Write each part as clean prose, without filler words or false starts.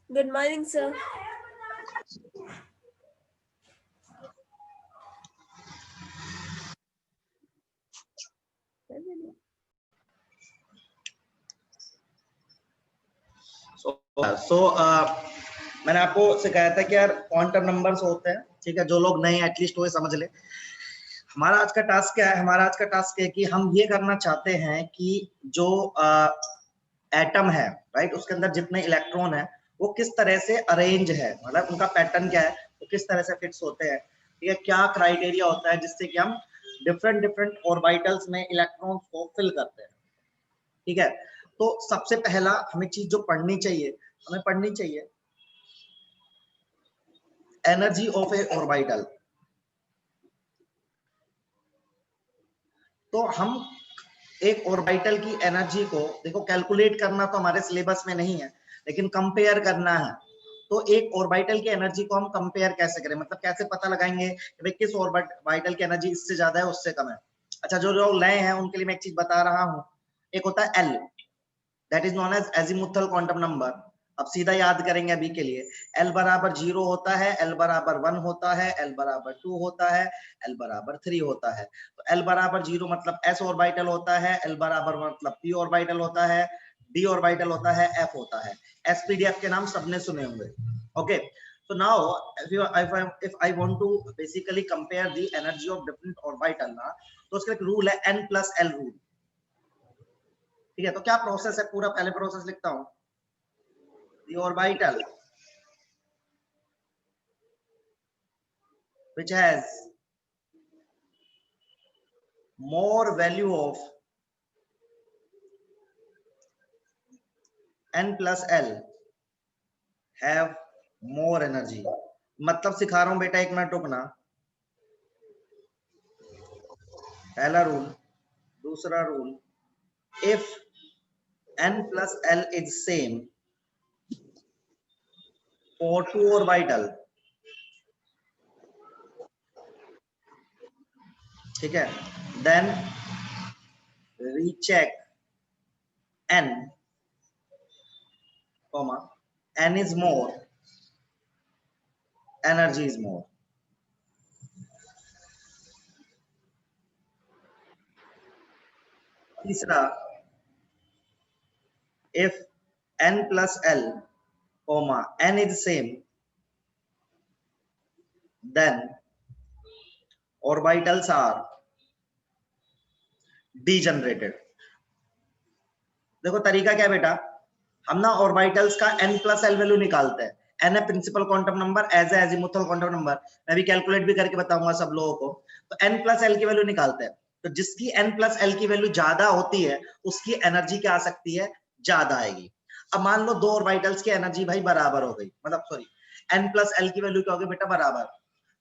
Good morning, sir. मैंने आपको सिखाया था कि यार क्वांटम नंबर्स होते हैं, ठीक है। जो लोग नए एटलीस्ट वो समझ ले। हमारा आज का टास्क क्या है? हमारा आज का टास्क है कि हम ये करना चाहते हैं कि जो एटम है, राइट, उसके अंदर जितने इलेक्ट्रॉन है वो किस तरह से अरेंज है, मतलब उनका पैटर्न क्या है, वो किस तरह से फिक्स होते हैं, ठीक है। क्या क्राइटेरिया होता है जिससे कि हम डिफरेंट डिफरेंट ऑर्बिटल्स में इलेक्ट्रॉन्स को फिल करते हैं, ठीक है। तो सबसे पहला हमें चीज जो पढ़नी चाहिए, हमें पढ़नी चाहिए एनर्जी ऑफ ए ऑर्बिटल। तो हम एक ऑर्बिटल की एनर्जी को देखो, कैलकुलेट करना तो हमारे सिलेबस में नहीं है, लेकिन कंपेयर करना है। तो एक ऑर्बिटल की एनर्जी को हम कंपेयर कैसे करें, मतलब कैसे पता लगाएंगे कि भाई किस ऑर्बिटल की एनर्जी इससे ज्यादा है उससे कम है। अच्छा, जो लोग नए हैं उनके लिए मैं एक चीज बता रहा हूं। एक होता है L, that is known as azimuthal quantum number. अब सीधा याद करेंगे अभी के लिए। एल बराबर 0 होता है, एल बराबर 1 होता है, एल बराबर 2 होता है, एल बराबर 3 होता है। तो एल बराबर 0 मतलब एस ऑर्बिटल होता है, एल बराबर 1 मतलब पी ऑर्बिटल होता है, डी ऑर्बिटल होता है, एफ होता है। एस पी डी एफ के नाम सबने सुने होंगे। Okay, so now if I want to basically compare the energy of different orbital ना, तो उसका एक रूल है n plus l रूल, ठीक है। तो क्या प्रोसेस है, पूरा पहले प्रोसेस लिखता हूं। The orbital which has more value of n plus l have more energy। मतलब सिखा रहा हूं बेटा, एक मिनट रुकना। पहला रूल, दूसरा rule, if n plus l is same for two orbital, ठीक है, then recheck n comma n is more, energy is more। तीसरा, if n plus l comma n is same, then orbitals are degenerated। देखो तरीका क्या है बेटा, हम ना ऑर्बिटल्स का n प्लस एल वैल्यू निकालते हैं। n है principal quantum number, as a azimuthal quantum number. मैं भी कैलकुलेट भी करके बताऊंगा सब लोगों को। तो n प्लस एल की वैल्यू निकालते हैं। तो जिसकी n प्लस एल की वैल्यू ज्यादा होती है उसकी एनर्जी क्या आ सकती है, ज्यादा आएगी। अब मान लो दो ऑर्बिटल्स की एनर्जी भाई बराबर हो गई, मतलब सॉरी n प्लस एल की वैल्यू क्या होगी बेटा, बराबर।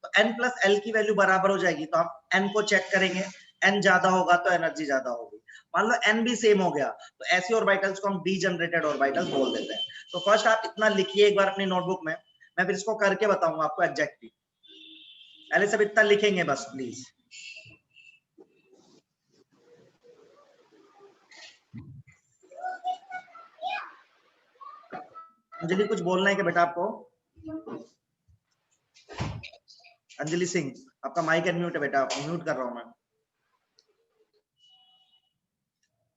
तो n प्लस एल की वैल्यू बराबर हो जाएगी तो हम n को चेक करेंगे, n ज्यादा होगा तो एनर्जी ज्यादा होगी। मान लो n भी सेम हो गया तो ऐसी ऑर्बिटल्स को हम डीजनरेटेड ऑर्बिटल्स बोल देते हैं। तो फर्स्ट आप इतना लिखिए एक बार अपनी नोटबुक में, मैं फिर इसको करके बताऊंगा आपको एग्जैक्टली। पहले सब इतना लिखेंगे बस प्लीज। अंजलि कुछ बोलना है क्या बेटा आपको? अंजलि सिंह, आपका माइक अनम्यूट है बेटा, म्यूट कर रहा हूं मैं।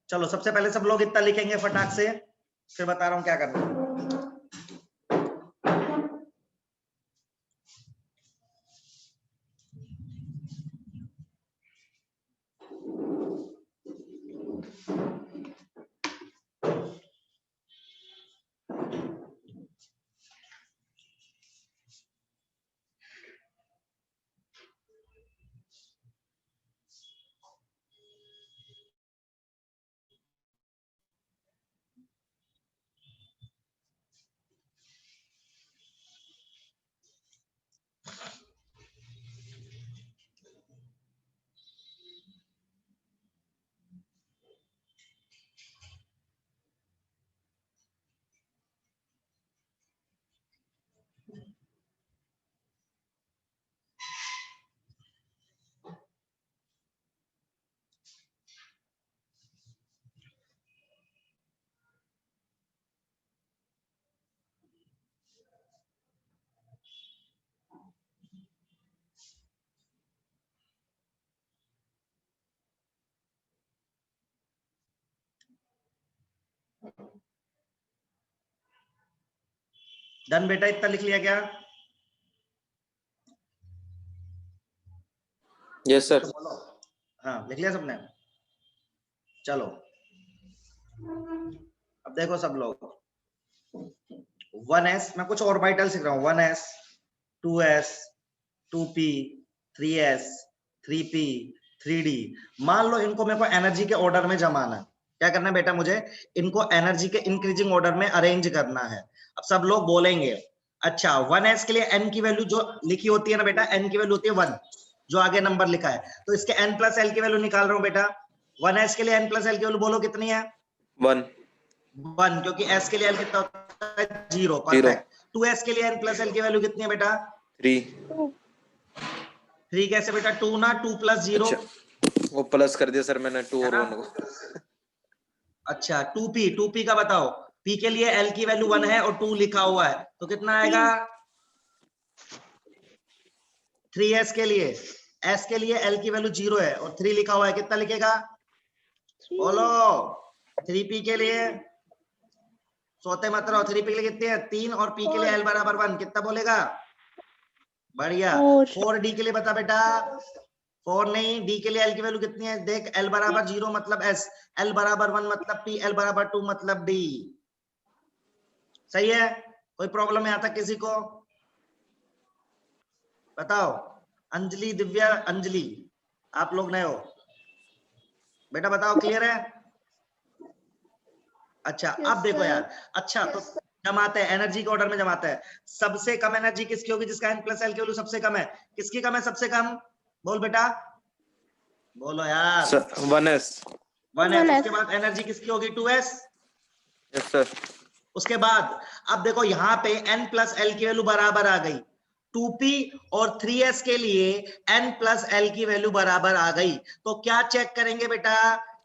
चलो सबसे पहले सब लोग इतना लिखेंगे फटाक से, फिर बता रहा हूं क्या करना है। डन बेटा, इतना लिख लिया क्या? Yes sir. बोलो। हाँ लिख लिया सबने? चलो अब देखो सब लोग, 1s, मैं कुछ ऑर्बिटल सीख रहा हूँ, 1s 2s 2p 3s 3p 3d। मान लो इनको मेरे को एनर्जी के ऑर्डर में जमाना है। क्या करना है बेटा? मुझे इनको एनर्जी के इंक्रीजिंग ऑर्डर में अरेंज करना है। अब सब लोग बोलेंगे अच्छा 1s के लिए n की वैल्यू जो लिखी होती है ना बेटा, n की वैल्यू होती है 1, जो आगे नंबर लिखा है, तो इसके n प्लस l की वैल्यू निकाल रहा हूं बेटा। 1s के लिए n प्लस l की वैल्यू बोलो कितनी है? 1, क्योंकि s के लिए l कितना होता है? 0। 0, परफेक्ट। 2s के लिए n प्लस l की वैल्यू कितनी है बेटा? 3। 3 कैसे बेटा? 2 ना, 2 प्लस 0 अच्छा वो प्लस कर दिया सर मैंने 2 है और ना? 1 को। अच्छा 2p का बताओ। p के लिए l की वैल्यू 1 है और 2 लिखा हुआ है, तो कितना आएगा? 3s के लिए, s के लिए l की वैल्यू 0 है और 3 लिखा हुआ है, कितना लिखेगा? बोलो। 3p के लिए सोते मत रहो, 3p के लिए कितने हैं? 3, और p के लिए l बराबर 1, कितना बोलेगा? बढ़िया। 4d के लिए बता बेटा। 4 नहीं, d के लिए l की वैल्यू कितनी है? देख, l बराबर 0 मतलब s, l बराबर 1 मतलब p, l बराबर 2 मतलब d। सही है? कोई प्रॉब्लम है यहां तक किसी को? बताओ। अंजलि, दिव्या, अंजलि, आप लोग नए हो बेटा, बताओ क्लियर है? अच्छा अब देखो यार, अच्छा तो जमाते हैं, एनर्जी के ऑर्डर में जमाते हैं। सबसे कम एनर्जी किसकी होगी? जिसका n प्लस एल की वैल्यू सबसे कम है। किसकी कम है सबसे कम? बोल बेटा, बोलो यार। 1s। 1s। उसके बाद एनर्जी किसकी होगी? 2s। Yes sir. उसके बाद अब देखो यहाँ पे n प्लस एल की वैल्यू बराबर आ गई, 2p और 3s के लिए n प्लस एल की वैल्यू बराबर आ गई, तो क्या चेक करेंगे बेटा?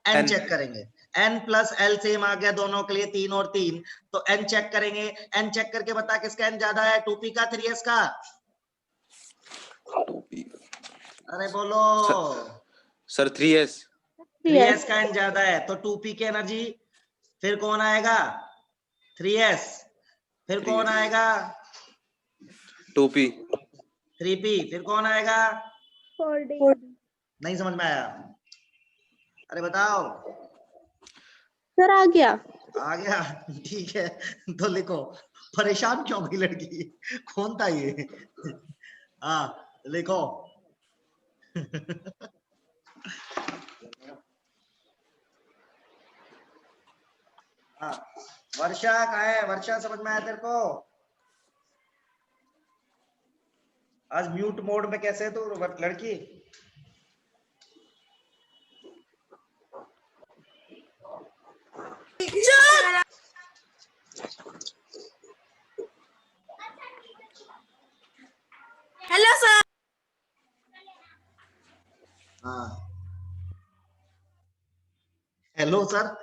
n चेक करेंगे। n प्लस एल सेम आ गया दोनों के लिए, 3 और 3, तो n चेक करेंगे। n चेक करके बता किसका n ज्यादा है, 2p का 3s का? 2p अरे बोलो। Sir 3s। 3s का n ज्यादा है तो 2p की एनर्जी फिर कौन आएगा? 3s। फिर कौन आएगा? 2p। 3p। फिर कौन आएगा? 4D। नहीं समझ में आया? अरे बताओ। सर आ गया। आ गया? ठीक है, तो लिखो। परेशान क्यों हुई लड़की? कौन था ये? हाँ लिखो। हाँ वर्षा कहाँ है? वर्षा समझ में आया तेरे को? आज म्यूट मोड में कैसे है तू लड़की? Hello sir. हाँ हेलो सर।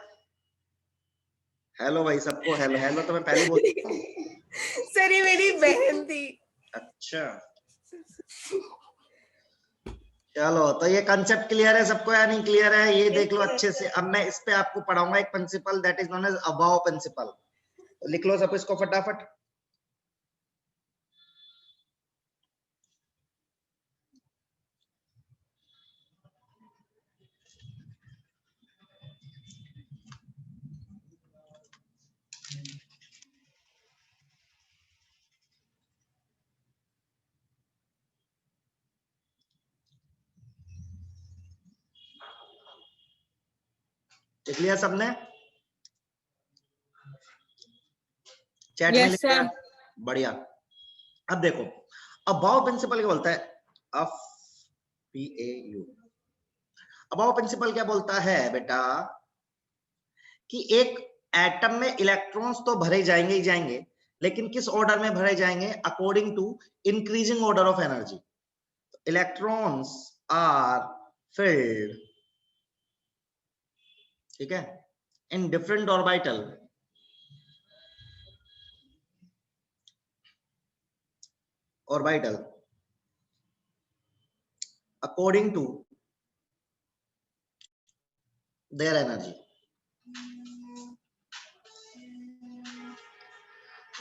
हेलो भाई सबको, हेलो हेलो तो मैं पहले बोल चुका हूँ। सर ये मेरी बहन थी। अच्छा चलो, तो ये कंसेप्ट क्लियर है सबको या नहीं क्लियर है? ये देख लो अच्छे से। अब मैं इस पे आपको पढ़ाऊंगा एक principle, that is known as Aufbau principle. लिख लो सब इसको फटाफट। लिख लिया सबने? चैट में लिख लिया? बढ़िया। अब देखो, अबाव प्रिंसिपल क्या बोलता है? Of PAU। अबाव प्रिंसिपल क्या बोलता है बेटा? कि एक एटम में इलेक्ट्रॉन्स तो भरे जाएंगे ही जाएंगे, लेकिन किस ऑर्डर में भरे जाएंगे? According to increasing order of energy. Electrons are filled, ठीक है, in different orbital according to their energy।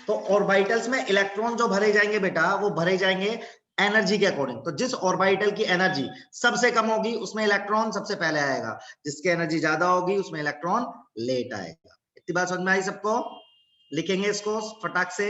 तो ऑर्बिटल्स में इलेक्ट्रॉन जो भरे जाएंगे बेटा वो भरे जाएंगे एनर्जी के अकॉर्डिंग। तो जिस ऑर्बिटल की एनर्जी सबसे कम होगी उसमें इलेक्ट्रॉन सबसे पहले आएगा, जिसकी एनर्जी ज्यादा होगी उसमें इलेक्ट्रॉन लेट आएगा। इतनी बात समझ में आई सबको? लिखेंगे इसको फटाक से।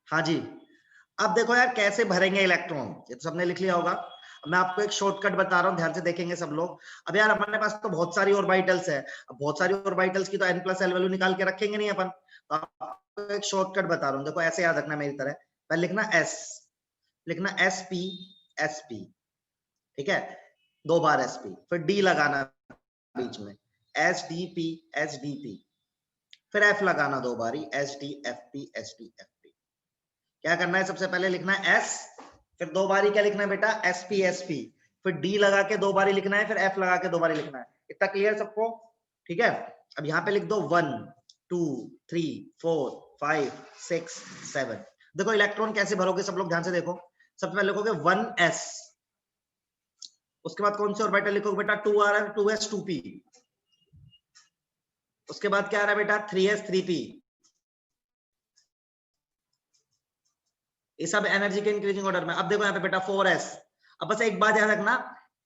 हाँ जी, अब देखो यार कैसे भरेंगे इलेक्ट्रॉन, ये तो सबने लिख लिया होगा। अब मैं आपको एक शॉर्टकट बता रहा हूँ, ध्यान से देखेंगे सब लोग। अब यार हमारे पास तो बहुत सारी ऑर्बिटल्स है, अब बहुत सारी ऑर्बिटल्स की तो n+l वैल्यू निकाल के रखेंगे नहीं अपन, तो आपको एक शॉर्टकट बता रहा हूँ। देखो ऐसे याद रखना मेरी तरह, पहले लिखना s, लिखना sp sp, ठीक है, 2 बार sp, फिर d लगाना बीच में sdp sdp, फिर f लगाना 2 बारी sdfp sdfp। क्या करना है, सबसे पहले लिखना है s, फिर 2 बारी क्या लिखना है बेटा sp sp, फिर d लगा के 2 बारी लिखना है, फिर f लगा के 2 बारी लिखना है। इतना क्लियर सबको? ठीक है, अब यहाँ पे लिख दो 1 2 3 4 5 6 7। देखो इलेक्ट्रॉन कैसे भरोगे सब लोग, ध्यान से देखो। सबसे पहले लिखोगे 1s, उसके बाद कौन से ऑर्बिटल लिखोगे बेटा, 2 आ रहा है 2s 2p, उसके बाद क्या आ रहा है बेटा 3s 3p। ये सब एनर्जी के इंक्रीजिंग ऑर्डर में। अब देखो यहाँ पे बेटा 4s। अब बस एक बात याद रखना,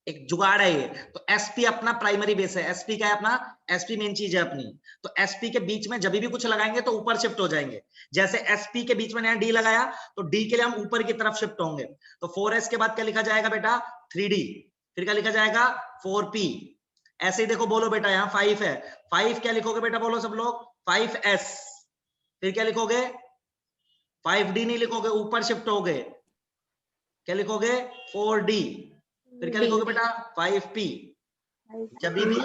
एक जुगाड़ है ये, तो sp अपना प्राइमरी बेस है, sp क्या है अपना, sp मेन चीज है अपनी। तो sp के बीच में जब भी कुछ लगाएंगे तो ऊपर शिफ्ट हो जाएंगे। जैसे sp के बीच में यहाँ d लगाया तो d के लिए हम ऊपर की तरफ शिफ्ट होंगे। तो 4s के बाद क्या लिखा जाएगा बेटा 3d, फिर क्या लिखा जाएगा 4p। ऐसे ही देखो बोलो बेटा यहाँ 5 है, 5 क्या लिखोगे बेटा बोलो सब लोग 5s, फिर क्या लिखोगे 5d नहीं लिखोगे, ऊपर शिफ्ट हो गए, क्या लिखोगे 4d, फिर क्या लिखोगे बेटा 5p। जब भी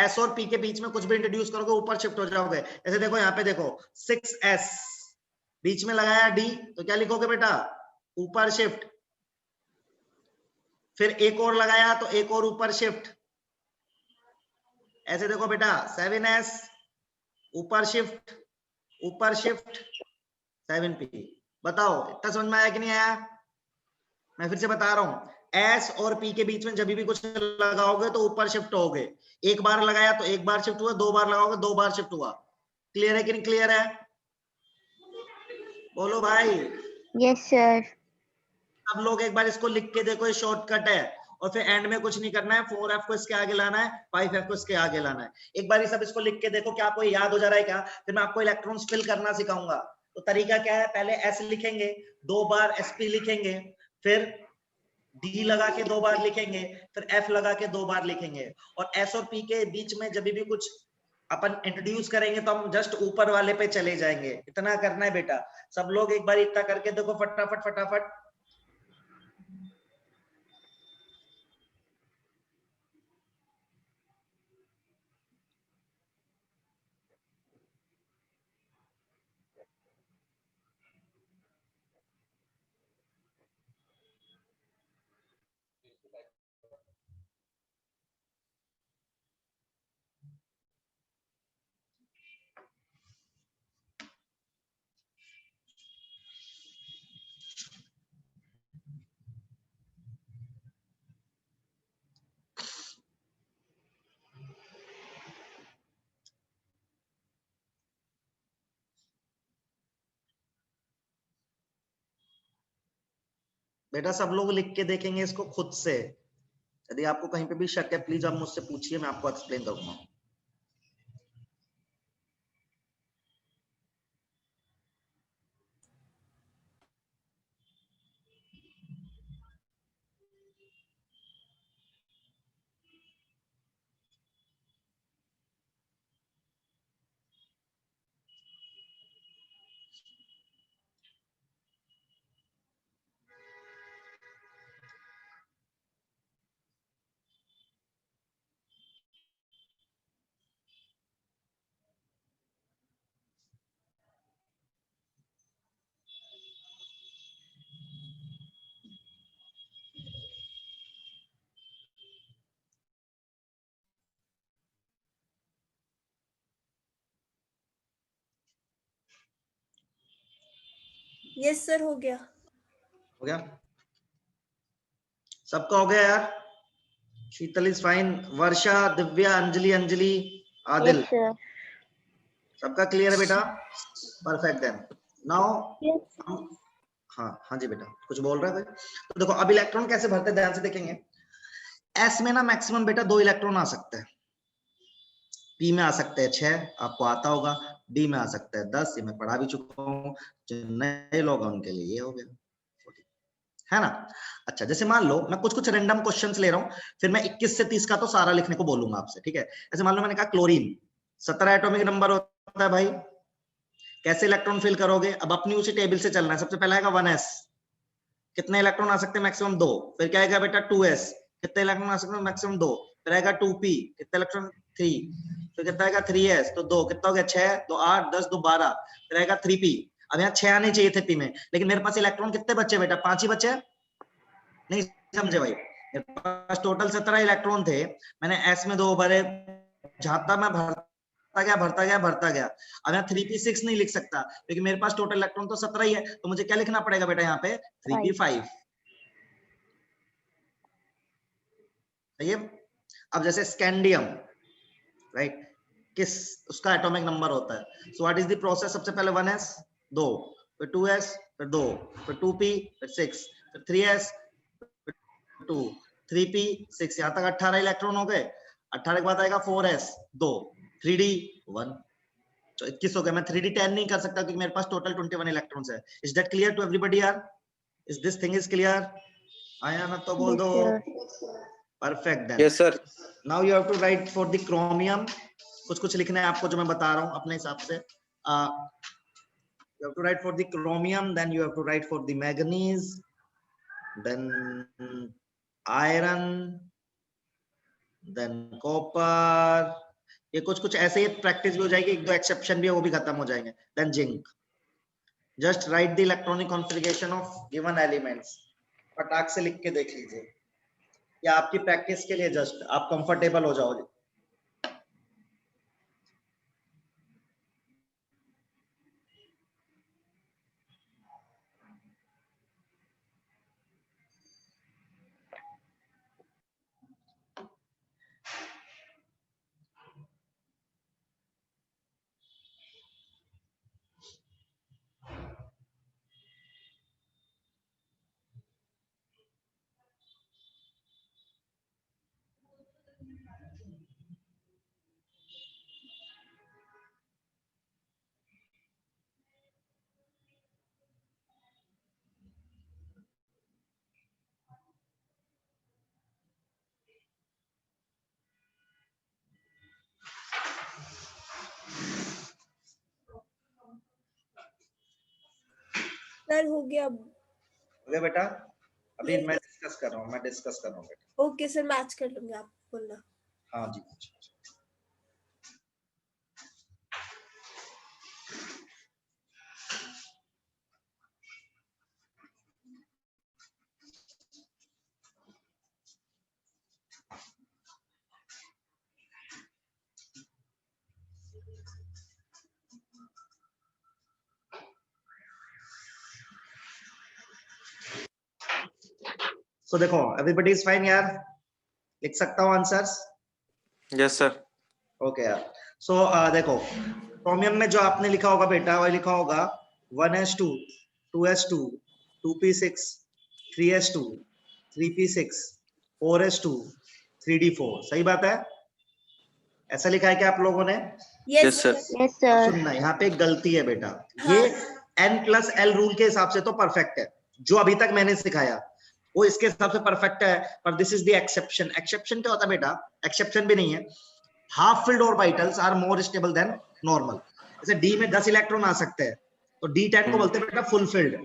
s और p के बीच में कुछ भी इंट्रोड्यूस करोगे ऊपर शिफ्ट हो जाओगे। ऐसे देखो यहाँ पे देखो 6s, बीच में लगाया d तो क्या लिखोगे बेटा ऊपर शिफ्ट, फिर एक और लगाया तो एक और ऊपर शिफ्ट। ऐसे देखो बेटा 7s, ऊपर शिफ्ट ऊपर शिफ्ट 7p। बताओ इतना समझ में आया कि नहीं आया? मैं फिर से बता रहा हूं, एस और पी के बीच में जब भी कुछ लगाओगे तो ऊपर शिफ्ट होगे। एक बार लगाया तो एक बार शिफ्ट हुआ, 2 बार लगाओगे 2 बार शिफ्ट हुआ। क्लियर है कि नहीं क्लियर है? बोलो भाई। Yes sir. अब लोग एक बार इसको लिख के देखो, ये शॉर्टकट है, और फिर एंड में कुछ नहीं करना है, 4f को इसके आगे लाना है, 5f को इसके आगे लाना है। एक बार ये सब इसको लिख के देखो, क्या आपको याद हो जा रहा है क्या? फिर मैं आपको इलेक्ट्रॉन्स फिल करना सिखाऊंगा। तो तरीका क्या है, पहले s लिखेंगे, 2 बार sp लिखेंगे, फिर d लगा के 2 बार लिखेंगे, फिर f लगा के 2 बार लिखेंगे। और s और p के बीच में जब भी कुछ अपन इंट्रोड्यूस करेंगे तो हम जस्ट ऊपर वाले पे चले जाएंगे। इतना करना है बेटा। सब लोग एक बार इतना करके देखो फटाफट फटाफट। बेटा सब लोग लिख के देखेंगे इसको खुद से। यदि आपको कहीं पे भी शक है प्लीज आप मुझसे पूछिए, मैं आपको एक्सप्लेन करूंगा। यस सर हो गया। हो गया, सबका हो गया यार। Sheetal is fine, Varsha, Divya, Anjali, Anjali, Adil, Yes, sir. सबका क्लियर है बेटा? Perfect then now. Yes. हाँ हाँ जी बेटा, कुछ बोल रहा है भाई? तो देखो अब इलेक्ट्रॉन कैसे भरते हैं, ध्यान से देखेंगे। एस में ना मैक्सिमम बेटा 2 इलेक्ट्रॉन आ सकते हैं, पी में आ सकते हैं 6, आपको आता होगा, डी में आ सकता है 10, ये मैं पढ़ा भी चुका हूँ, जो नए लोग हैं उनके लिए ये हो गया, है ना। अच्छा जैसे मान लो मैं कुछ कुछ रैंडम क्वेश्चंस ले रहा हूँ, फिर मैं 21 से 30 का तो सारा लिखने को बोलूंगा आपसे, ठीक है। ऐसे मान लो मैंने कहा क्लोरीन 17 एटॉमिक नंबर होता है भाई, कैसे इलेक्ट्रॉन फिल करोगे? अब अपनी उसी टेबल से चलना है। सबसे पहला आएगा 1s, कितने इलेक्ट्रॉन आ सकते हैं? मैक्सिमम 2। फिर क्या आएगा बेटा 2s, कितने इलेक्ट्रॉन आ सकते हैं? मैक्सिमम 2। फिर आएगा 2p, कितने इलेक्ट्रॉन? 3। फिर कितना आएगा 3s, तो 2, कितना हो गया 6, 2 8, 10 2 12। फिर आएगा 3p, अब यहाँ 6 आने चाहिए थे p में, लेकिन मेरे पास इलेक्ट्रॉन कितने बचे बेटा? 5 ही बचे। नहीं समझे भाई, मेरे पास टोटल 17 इलेक्ट्रॉन थे, मैंने s में 2 भरे, जाता मैं भरता गया भरता गया भरता गया। अब यहाँ 3p6 नहीं लिख सकता क्योंकि मेरे पास टोटल इलेक्ट्रॉन तो 17 ही है, तो मुझे क्या लिखना पड़ेगा बेटा यहाँ पे? 3p5। सही है। अब जैसे स्कैंडियम, राइट, किस उसका एटॉमिक नंबर होता है? So what is the process? सबसे पहले 1s 2, फिर 2s, फिर 2, फिर 2p, फिर 6, फिर 3s, 2, 3p 6, यहाँ तक 18 इलेक्ट्रॉन हो गए। 18 के बाद आएगा 4s 2, 3d 1, तो 21 हो गया। मैं 3d 10 नहीं कर सकता क्योंकि मेरे पास टोटल 21 इलेक्ट्रॉन्स है। Is that clear to everybody यार? Is this thing is clear? आया ना तो बोल Yes, दो। sir. Perfect then Yes, sir. Now you have to write for the chromium, कुछ कुछ लिखना है आपको जो मैं बता रहा हूं अपने हिसाब से। you have to write for the chromium, then you have to write for the manganese, then iron, then copper। ये कुछ कुछ ऐसे ही प्रैक्टिस भी हो जाएगी, एक दो एक्सेप्शन भी है वो भी खत्म हो जाएंगे। then zinc, just write the electronic configuration of given elements, फटाक से लिख के देख लीजिए, या आपकी प्रैक्टिस के लिए जस्ट आप कंफर्टेबल हो जाओगे। सर हो गया। ओके बेटा, अभी Yes, मैं yes. डिस्कस कर रहा हूँ, मैं डिस्कस कर रहा हूँ बेटा। ओके सर मैच कर लूंगी, आप बोलना। हाँ जी। सो देखो एवरीबॉडी इज फाइन यार, लिख सकता हूँ आंसर्स? Yes, sir. ओके यार। सो देखो क्रोमियम में जो आपने लिखा होगा बेटा, वो लिखा होगा 1s2 2s2 2p6 3s2 3p6 4s2 3d4, सही बात है? ऐसा लिखा है क्या आप लोगों ने? Yes, sir. Yes, sir. सुनना, यहाँ पे एक गलती है बेटा, हाँ। ये n+l रूल के हिसाब से तो परफेक्ट है, जो अभी तक मैंने सिखाया वो इसके हिसाब से परफेक्ट है, पर this is the exception. Exception क्या होता है बेटा? एक्सेप्शन भी नहीं है। Half filled orbitals are more stable than normal. जैसे डी में 10 इलेक्ट्रॉन आ सकते हैं तो D10 को बोलते हैं बेटा फुल फिल्ड,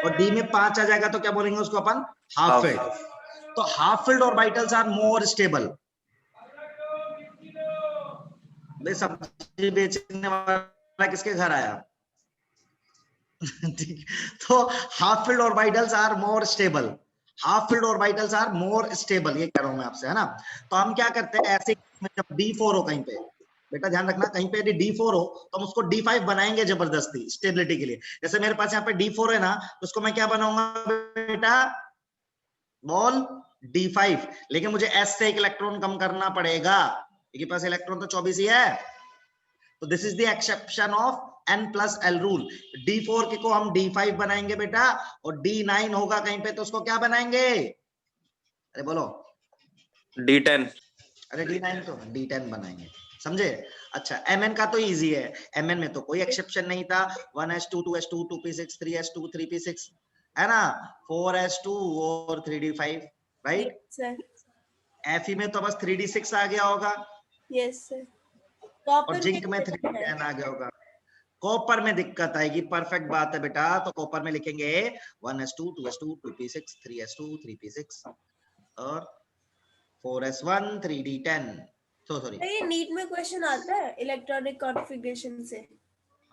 और डी में 5 आ जाएगा तो क्या बोलेंगे उसको अपन? Half Half. फिल्ड। तो half filled orbitals are more stable. सब्जी बेचने वाला किसके घर आया? तो half filled orbitals are more stable, half filled orbitals are more stable, ये कह रहा हूं मैं आपसे, है ना। तो हम क्या करते हैं ऐसे, जब D4 हो कहीं पे, बेटा ध्यान रखना, कहीं पे यदि D4 हो तो हम उसको D5 बनाएंगे जबरदस्ती स्टेबिलिटी के लिए। जैसे मेरे पास यहाँ पे D4 है ना, तो उसको मैं क्या बनाऊंगा बेटा, बॉल D5, लेकिन मुझे S से एक इलेक्ट्रॉन कम करना पड़ेगा, क्योंकि पास इलेक्ट्रॉन तो 24 ही है। तो this is the exception of N+L rule. D4 के को हम D5 बनाएंगे बेटा, और D9 होगा कहीं पे तो उसको क्या बनाएंगे, अरे बोलो, D10। अरे D9 तो D10 बनाएंगे, समझे। अच्छा, Mn का तो इजी है, Mn में तो कोई एक्सेप्शन नहीं था, 1s2 2s2 2p6 3s2 3p6 है ना, 4s2 और 3d5, राइट। सर Fe में तो बस 3d6 आ गया होगा, यस सर। और जिंक में 3d10 आ गया होगा। कॉपर में दिक्कत आएगी, परफेक्ट बात है बेटा, तो कॉपर में लिखेंगे 1s2 2s2 2p6 3s2 3p6 और 4s1 3d10। सॉरी, ये नीट में क्वेश्चन आता है इलेक्ट्रॉनिक कॉन्फ़िगरेशन से।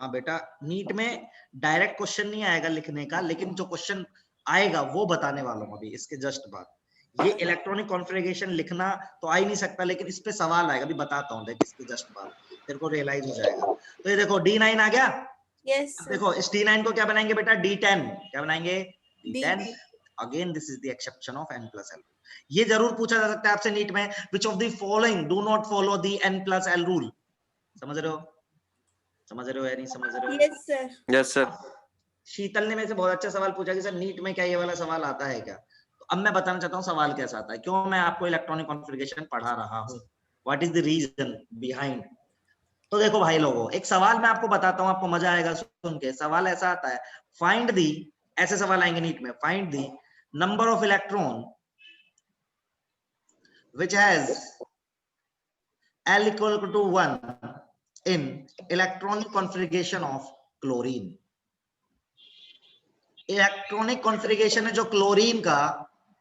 हाँ बेटा, नीट में डायरेक्ट क्वेश्चन नहीं आएगा लिखने का, लेकिन जो क्वेश्चन आएगा वो बताने वाला हूँ अभी इसके जस्ट बाद। ये इलेक्ट्रॉनिक कॉन्फ़िगरेशन लिखना तो आ ही नहीं सकता, लेकिन इस पे सवाल आएगा, अभी बताता हूँ, देख इसके जस्ट बाद तेरे को रियलाइज हो जाएगा। तो ये देखो D9 आ गया। यस देखो इस D9 को क्या बनाएंगे बेटा, D10, क्या बनाएंगे, D10। D10। Again this is the exception of N+L। ये जरूर पूछा जा सकता है आपसे नीट में, which of the following do not follow the N+L rule. समझ रहे हो, समझ रहे हो या नहीं समझ रहे हो? Yes sir. Yes sir. Sheetal ने मेरे से बहुत अच्छा सवाल पूछा कि सर नीट में क्या ये वाला सवाल आता है क्या, तो अब मैं बताना चाहता हूँ सवाल कैसा आता है, क्यों मैं आपको इलेक्ट्रॉनिक कॉन्फ़िगरेशन पढ़ा रहा हूँ, what is the reason behind. तो देखो भाई लोगों, एक सवाल मैं आपको बताता हूँ, आपको मजा आएगा सुन के। सवाल ऐसा आता है, फाइंड दी, ऐसे सवाल आएंगे नीट में, find the number of electron which has L equal to 1 in electronic configuration of chlorine। Electronic configuration है जो क्लोरीन का,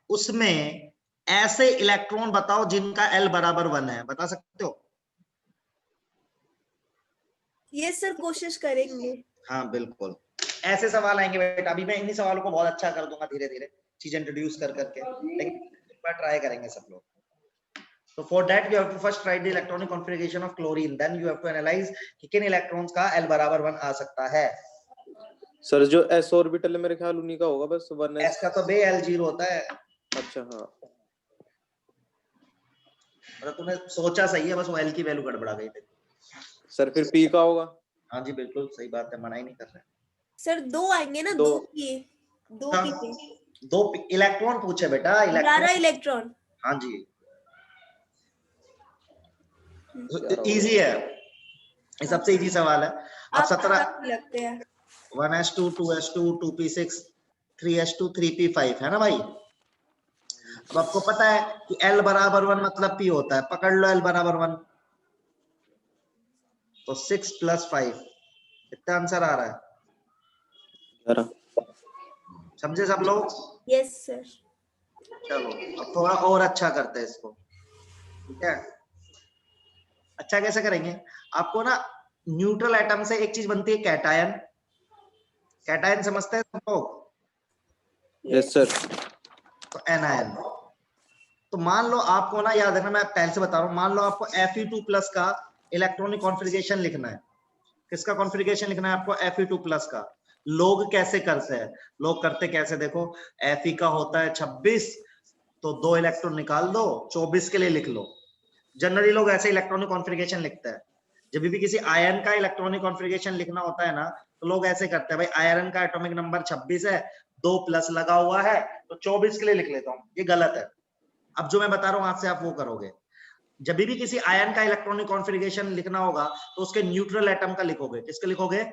उसमें ऐसे इलेक्ट्रॉन बताओ जिनका L बराबर 1 है, बता सकते हो? यस सर, कोशिश करेंगे। हाँ बिल्कुल, ऐसे सवाल आएंगे बेटा। अभी मैं इन्हीं सवालों को बहुत अच्छा कर दूंगा धीरे धीरे, चीज इंट्रोड्यूस कर करके, लेकिन एक बार ट्राई करेंगे सब लोग। So for that you have to first write the electronic configuration of chlorine, then you have to analyze कि किन इलेक्ट्रॉन्स का L बराबर 1 आ सकता है। सर जो s ऑर्बिटल है मेरे ख्याल उन्हीं का होगा, बस 1s। S का तो बे L0 होता है। अच्छा हाँ, मतलब तुमने सोचा सही है, बस वो L की वैल्यू गड़बड़ा गई थी। सर फिर p का होगा। हाँ जी बिल्कुल सही बात है, मना ही नहीं कर रहे। सर दो आएंगे ना, दो। दो की, दो हाँ, की दो इलेक्ट्रॉन पूछे बेटा, 11 इलेक्ट्रॉन। हाँ जी, इजी है, ये सबसे इजी सवाल है। अब 17 लगते हैं 1s2 2s2 2p6 3s2 3p5 है ना भाई। अब आपको पता है कि L बराबर 1 मतलब P होता है, पकड़ लो L बराबर 1, तो 6 + 5 कितना आंसर आ रहा है, समझे सब लोग? Yes sir. चलो अब थोड़ा और अच्छा करते हैं इसको, ठीक है। अच्छा कैसे करेंगे, आपको ना न्यूट्रल एटम से एक चीज बनती है कैटायन, कैटायन समझते हैं सब लोग? Yes sir. तो एनायन। तो मान लो आपको ना, याद रखना मैं पहले से बता रहा हूँ, मान लो आपको Fe2+ का इलेक्ट्रॉनिक कॉन्फ़िगरेशन लिखना है। किसका कॉन्फ़िगरेशन लिखना है आपको? Fe2+ का। लोग कैसे करते हैं, लोग करते कैसे देखो, Fe का होता है 26, तो 2 इलेक्ट्रॉन निकाल दो, 24 के लिए लिख लो। जनरली लोग ऐसे इलेक्ट्रॉनिक कॉन्फ़िगरेशन लिखते हैं। जब भी किसी आयरन का इलेक्ट्रॉनिक कॉन्फ़िगरेशन लिखना होता है ना, तो लोग ऐसे करते हैं, भाई आयरन का एटॉमिक नंबर 26 है, 2 प्लस लगा हुआ है, तो 24 के लिए लिख लेता हूँ। ये गलत है। अब जो मैं बता रहा हूँ आज से आप वो करोगे। जब भी किसी आयन का इलेक्ट्रॉनिक कॉन्फ़िगरेशन लिखना होगा तो उसके न्यूट्रल एटम का लिखोगे। किसका लिखोगे?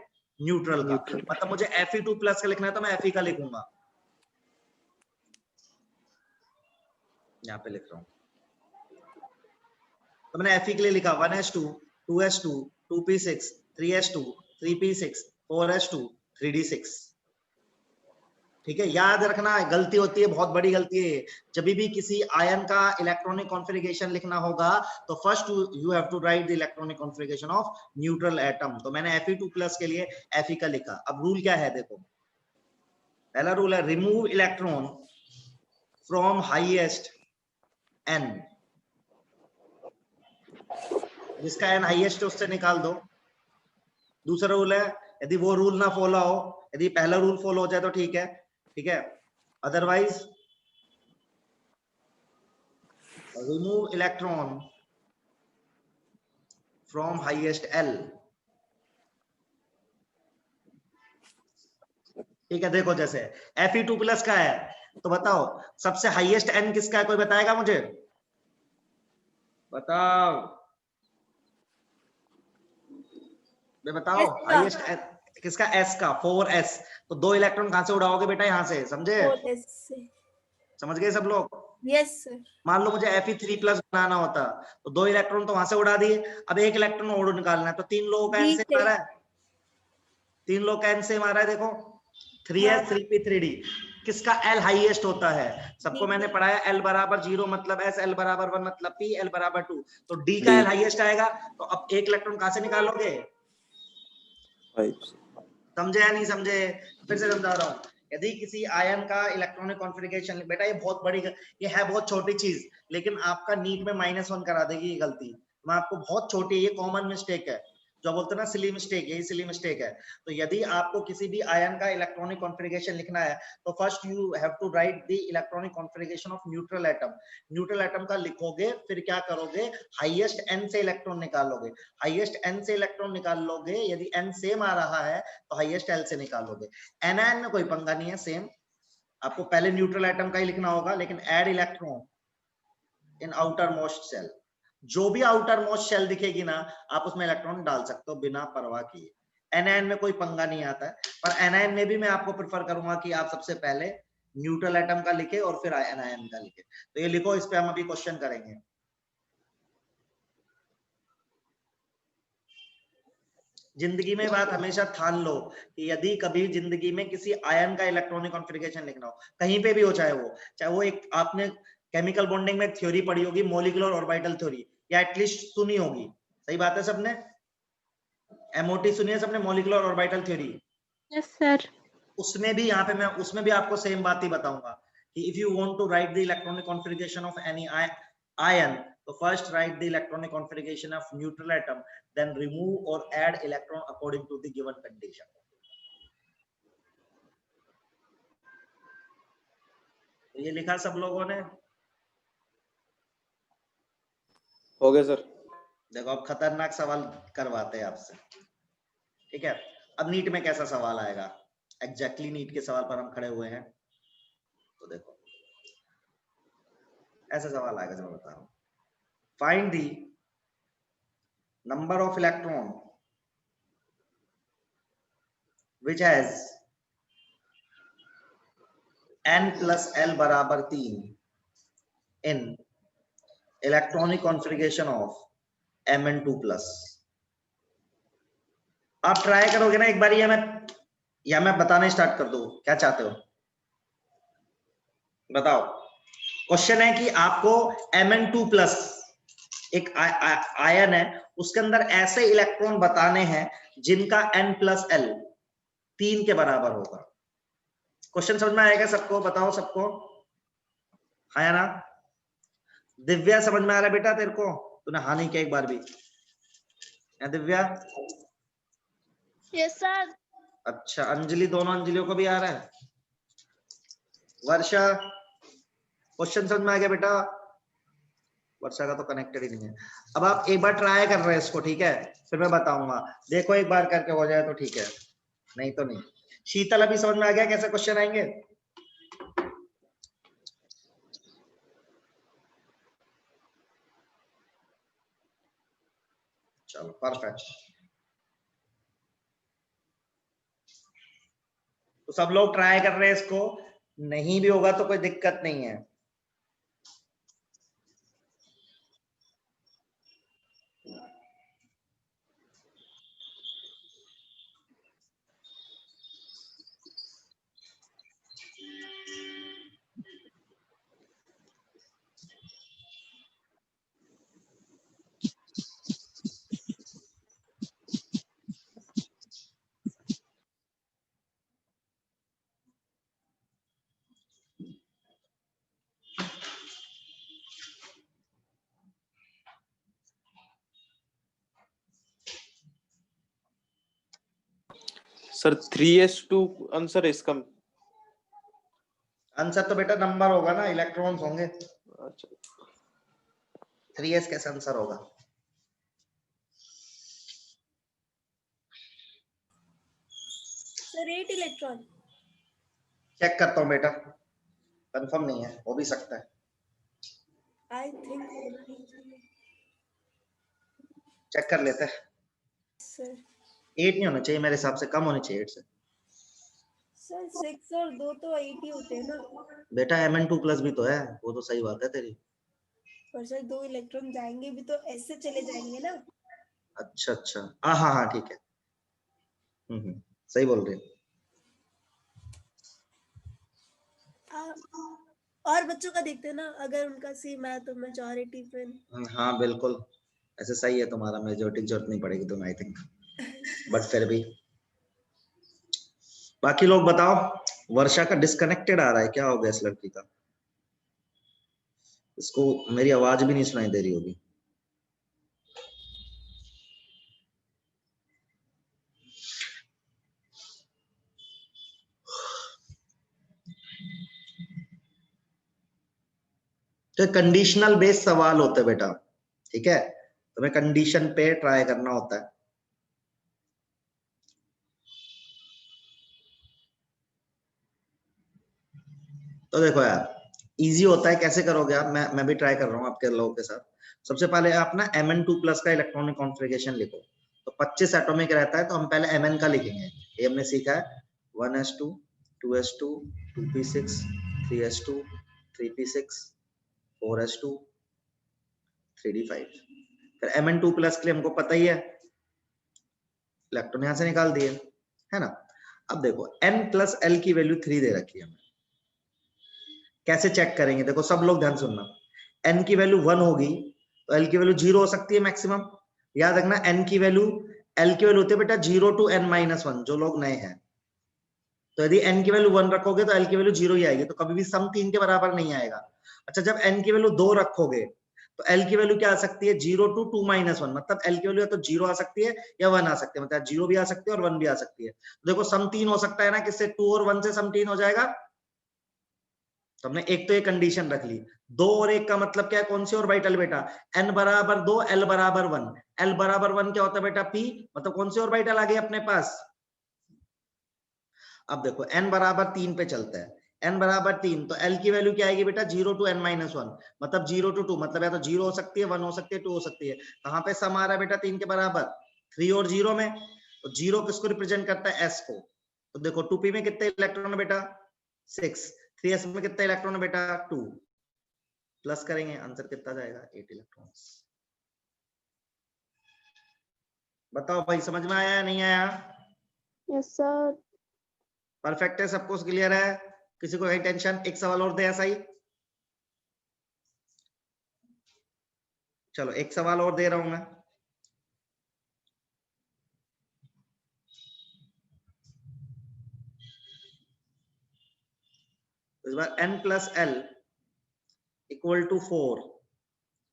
न्यूट्रल का। मतलब मुझे Fe2+ का लिखना है तो मैं Fe का लिखूंगा, यहाँ पे लिख रहा हूँ। तो मैंने Fe के लिए लिखा 1s2 2s2 2p6 3s2 3p6 4s2 3d6। ठीक है, याद रखना, गलती होती है, बहुत बड़ी गलती है। जब भी किसी आयन का इलेक्ट्रॉनिक कॉन्फ़िगरेशन लिखना होगा तो first you have to write the electronic configuration of neutral atom. तो मैंने Fe2+ के लिए Fe का लिखा। अब रूल क्या है देखो, पहला रूल है remove electron from highest n, जिसका n हाईएस्ट है उससे निकाल दो। दूसरा रूल है, यदि वो रूल ना फॉलो हो, यदि पहला रूल फॉलो हो जाए तो ठीक है, ठीक है, otherwise remove electron from highest L। ठीक है, देखो जैसे Fe2+ का है तो बताओ सबसे हाईएस्ट n किसका है, कोई बताएगा मुझे? बताओ, बताओ S का। हाईएस्ट किसका? S का, 4s। तो 2 इलेक्ट्रॉन कहां से उड़ाओगे बेटा? यहां से, समझे? 4s से। समझ गए सब लोग? Yes sir. मान लो मुझे Fe3+ बनाना होता तो 2 इलेक्ट्रॉन तो वहां से उड़ा दिए, अब 1 इलेक्ट्रॉन और निकालना है, तो 3 लोगों का n D से से। मारा है, 3 लोग का n से मारा है। देखो 3s हाँ। 3p 3d, किसका L हाईएस्ट होता है? सबको D मैंने का। पढ़ाया L बराबर 0 मतलब S, L बराबर 1 मतलब P, L बराबर 2, तो D का D। L हाईएस्ट आएगा। तो अब 1 इलेक्ट्रॉन कहां से निकालोगे? 5। समझे या नहीं समझे? फिर से समझा रहा हूँ, यदि किसी आयन का इलेक्ट्रॉनिक कॉन्फ़िगरेशन, बेटा ये बहुत बड़ी, ये है बहुत छोटी चीज, लेकिन आपका नीट में -1 करा देगी ये गलती। मैं आपको, बहुत छोटी, ये कॉमन मिस्टेक है, जो बोलते हैं ना सिली मिस्टेक, यही सिली मिस्टेक है। तो यदि आपको किसी भी आयन का इलेक्ट्रॉनिक कॉन्फ़िगरेशन लिखना है तो first you have to write the electronic configuration of neutral atom. Neutral atom का लिखोगे, फिर क्या करोगे? हाईएस्ट n से इलेक्ट्रॉन निकालोगे, हाईएस्ट n से इलेक्ट्रॉन निकाल लोगे, यदि n सेम आ रहा है तो हाईएस्ट L से निकालोगे। एनायन में कोई पंगा नहीं है, सेम, आपको पहले न्यूट्रल एटम का ही लिखना होगा, लेकिन add electron in outermost shell, जो भी आउटर मोस्ट सेल दिखेगी ना आप उसमें इलेक्ट्रॉन डाल सकते हो बिना परवाह किए। एनायन में कोई पंगा नहीं आता है, पर एनायन में भी मैं आपको प्रेफर करूंगा कि आप सबसे पहले न्यूट्रल एटम का लिखे और फिर एनायन का लिखे। तो ये लिखो, इस पे हम अभी क्वेश्चन करेंगे। जिंदगी में बात हमेशा ठान लो कि यदि कभी जिंदगी में किसी आयन का इलेक्ट्रॉनिक कॉन्फ़िगरेशन लिखना हो, कहीं पे भी हो, चाहे वो एक आपने केमिकल बॉन्डिंग में थ्योरी पढ़ी होगी, मॉलिक्यूलर ऑर्बिटल थ्योरी, या एटलीस्ट सुनी होगी, सही बात है सबने? MOT सुनी है सबने, molecular orbital theory? Yes sir. उसमें भी, यहाँ पे मैं उसमें भी आपको सेम बात ही बताऊंगा कि if you want to write the electronic configuration of any ion, तो first write the electronic configuration of neutral atom, then remove और add electron according to the given condition. तो ये लिखा सब लोगों ने? हो गया सर। देखो अब खतरनाक सवाल करवाते हैं आपसे, ठीक है? अब नीट में कैसा सवाल आएगा, एग्जैक्टली नीट के सवाल पर हम खड़े हुए हैं, तो देखो ऐसा सवाल आएगा जो मैं बता रहा हूं। Find the number of electron which has n plus L बराबर 3 in electronic configuration of Mn2+। आप ट्राई करोगे ना एक बार, या मैं बताना स्टार्ट कर दूं? क्या चाहते हो बताओ? क्वेश्चन है कि आपको Mn2+ एक आयन है, उसके अंदर ऐसे इलेक्ट्रॉन बताने हैं जिनका n plus L 3 के बराबर होगा। क्वेश्चन समझ में आएगा सबको? बताओ सबको, हाँ या ना? दिव्या समझ में आ रहा है बेटा तेरे को? तूने हाँ नहीं किया एक बार भी? दिव्या? Yes sir. अच्छा, अंजलि, दोनों अंजलियों को भी आ रहा है? वर्षा, क्वेश्चन समझ में आ गया बेटा? वर्षा का तो कनेक्टेड ही नहीं है। अब आप एक बार ट्राई कर रहे हैं इसको, ठीक है? फिर मैं बताऊंगा, देखो एक बार करके हो जाए तो ठीक है, नहीं तो नहीं। शीतल, अभी समझ में आ गया कैसे क्वेश्चन आएंगे? चलो परफेक्ट। तो सब लोग ट्राई कर रहे हैं इसको, नहीं भी होगा तो कोई दिक्कत नहीं है। सर 3s2 आंसर है इसका। आंसर तो बेटा नंबर होगा ना, इलेक्ट्रॉन्स होंगे। अच्छा 3s कैसे आंसर होगा? Sir 8 electron. चेक करता हूँ बेटा, कंफर्म नहीं है, हो भी सकता है। आई थिंक होना ही चाहिए चेक कर लेते हैं। सर। 8 नहीं होना चाहिए मेरे हिसाब से, कम होनी चाहिए 8 से। सर 6 और 2 तो 8 ही होते हैं ना। बेटा Mn2+ भी तो है, वो तो सही बात है तेरी। पर सर 2 इलेक्ट्रॉन जाएंगे भी तो ऐसे चले जाएंगे ना। अच्छा अच्छा, हाँ हाँ हाँ ठीक है। सही बोल रहे हो। और बच्चों का देखते हैं ना, अगर उनका सेम है तो मेजॉरिटी फिर। हाँ बिल्कुल, ऐसे सही है तुम्हारा, मेजॉरिटी की जरूरत नहीं पड़ेगी तुम्हें आई थिंक, बट फिर भी। बाकी लोग बताओ, वर्षा का डिस्कनेक्टेड आ रहा है, क्या हो गया इस लड़की का? इसको मेरी आवाज भी नहीं सुनाई दे रही होगी। तो कंडीशनल बेस्ड सवाल होते हैं बेटा, ठीक है, तुम्हें कंडीशन पे ट्राई करना होता है। तो देखो यार, इजी होता है, कैसे करोगे आप, मैं भी ट्राई कर रहा हूँ आपके लोगों के साथ। सबसे पहले आप ना Mn2+ का इलेक्ट्रॉनिक कॉन्फ़िगरेशन लिखो। तो 25 एटॉमिक रहता है, तो हम पहले Mn का लिखेंगे, ये हमने सीखा है। 1s2 2s2 2p6 3s2 3p6 4s2 3d5। फिर Mn2+ के लिए हमको पता ही है, इलेक्ट्रॉन यहां से निकाल दिए, है ना। अब देखो n+l की वैल्यू 3 दे रखी है हमें, कैसे चेक करेंगे? देखो सब लोग ध्यान सुनना, n की वैल्यू 1 होगी तो l की वैल्यू 0 हो सकती है मैक्सिमम। याद रखना n की वैल्यू, l की वैल्यू होती है बेटा 0 to n-1, जो लोग नए हैं। तो यदि n की वैल्यू 1 रखोगे तो l की वैल्यू 0 ही आएगी, तो कभी भी सम 3 के बराबर नहीं आएगा। अच्छा, जब n की वैल्यू 2 रखोगे तो l की वैल्यू क्या आ सकती है? 0 to 2-1, मतलब l की वैल्यू या तो 0 आ सकती है या 1 आ सकती है, मतलब 0 भी आ सकती है और 1 भी आ सकती है। तो देखो सम 3 हो सकता है ना, किससे? 2 और 1 से सम 3 हो जाएगा। तो हमने एक तो ये कंडीशन रख ली। 2 और 1 का मतलब क्या है? कौन सी ऑर्बिटल बेटा? n बराबर 2 l बराबर 1। l बराबर 1 क्या होता है बेटा? p, मतलब कौन सी ऑर्बिटल आ गई अपने पास? अब देखो n बराबर 3 पे चलता है, n बराबर 3, तो l की वैल्यू क्या आएगी बेटा? 0 to n-1, मतलब 0 to 2, मतलब या तो 0 हो सकती है, 1 हो सकती है, 2 हो सकती है। कहां पे सम आ रहा है बेटा? 3 के बराबर, 3 और 0 में। तो 0 किसको रिप्रेजेंट करता है? s को। तो देखो 2p में कितने इलेक्ट्रॉन है बेटा? 6। 3s में कितने इलेक्ट्रॉन है बेटा? 2। प्लस करेंगे, आंसर कितना जाएगा? 8 इलेक्ट्रॉन्स। बताओ भाई, समझ में आया या नहीं आया? Yes sir. परफेक्ट है, सब कुछ क्लियर है, किसी को कहीं टेंशन? एक सवाल और दे ऐसा ही, चलो एक सवाल और दे रहा हूं मैं। इस बार n+l = 4,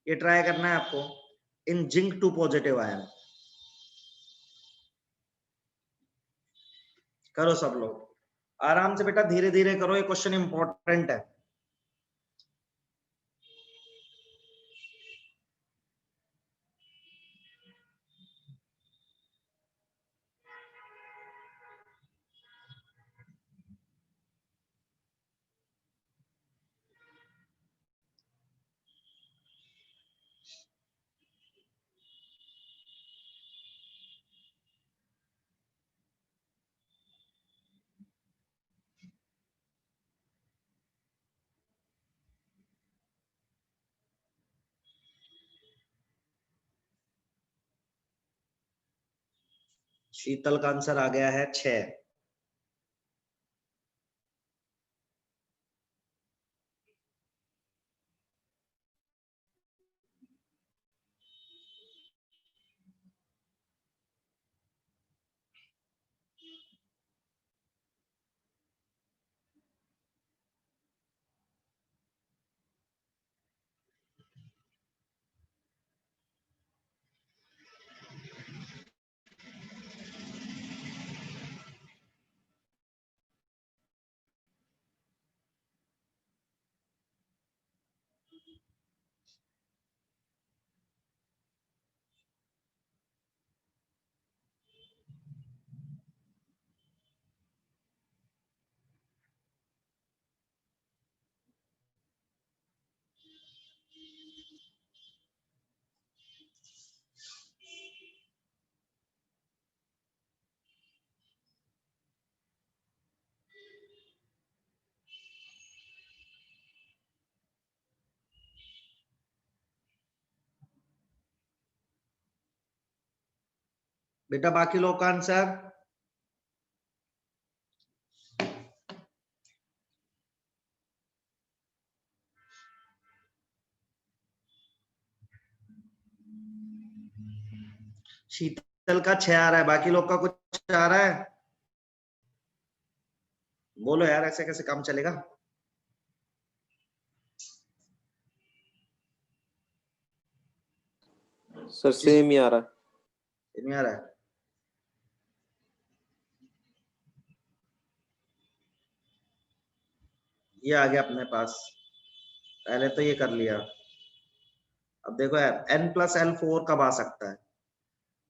ये ट्राई करना है आपको इन जिंक 2 पॉजिटिव आयन। करो सब लोग आराम से बेटा, धीरे धीरे करो, ये क्वेश्चन इंपॉर्टेंट है। शीतल का आंसर आ गया है 6। बेटा बाकी लोग का आंसर? शीतल का 6 आ रहा है, बाकी लोग का कुछ आ रहा है? बोलो यार, ऐसे कैसे काम चलेगा? सर सेम ही आ रहा है। नहीं आ रहा है? ये आ गया अपने पास, पहले तो ये कर लिया। अब देखो यार, n+l4 कब आ सकता है?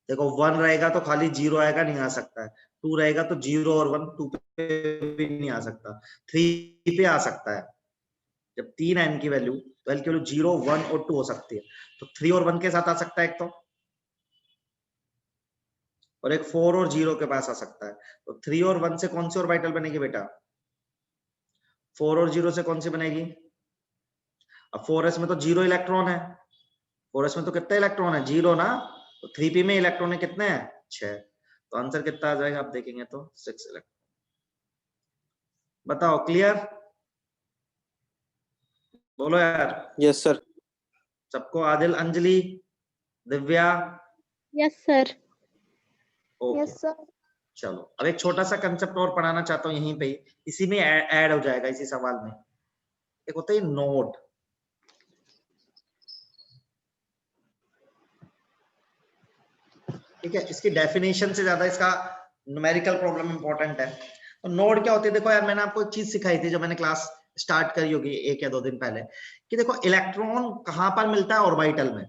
देखो 1 रहेगा तो खाली 0 आएगा, नहीं आ सकता है। 2 रहेगा तो 0 और 1, 2 पे भी नहीं आ सकता। 3 पे आ सकता है। जब 3 n की वैल्यू, तो l की वैल्यू 0, 1 और 2 हो सकती है, तो 3 और 1 के साथ आ सकता है एक तो, और एक 4 और 0 के पास आ सकता है। तो 3 और 1 से कौन सी ऑर्बिटल बनेगी बेटा? 4 और 0 से कौन सी बनेगी? अब 4s में तो 0 इलेक्ट्रॉन है, 4s में तो कितने इलेक्ट्रॉन है? 0 ना। तो 3p में इलेक्ट्रॉन कितने हैं? 6। तो आंसर कितना आ जाएगा आप देखेंगे तो 6 इलेक्ट्रॉन। बताओ, क्लियर? बोलो यार। Yes sir. सबको? Adil, Anjali, Divya? Yes, sir. Okay. Yes, sir. चलो, अब एक छोटा सा कंसेप्ट और पढ़ाना चाहता हूँ यहीं पे ही, इसी में ऐड हो जाएगा इसी सवाल में। एक होता है नोड, ठीक है? इसकी डेफिनेशन से ज्यादा इसका न्यूमेरिकल प्रॉब्लम इंपॉर्टेंट है। तो नोड क्या होती है? देखो यार, मैंने आपको एक चीज सिखाई थी जब मैंने क्लास स्टार्ट करी होगी 1 या 2 दिन पहले, कि देखो इलेक्ट्रॉन कहां पर मिलता है? ऑर्बिटल में।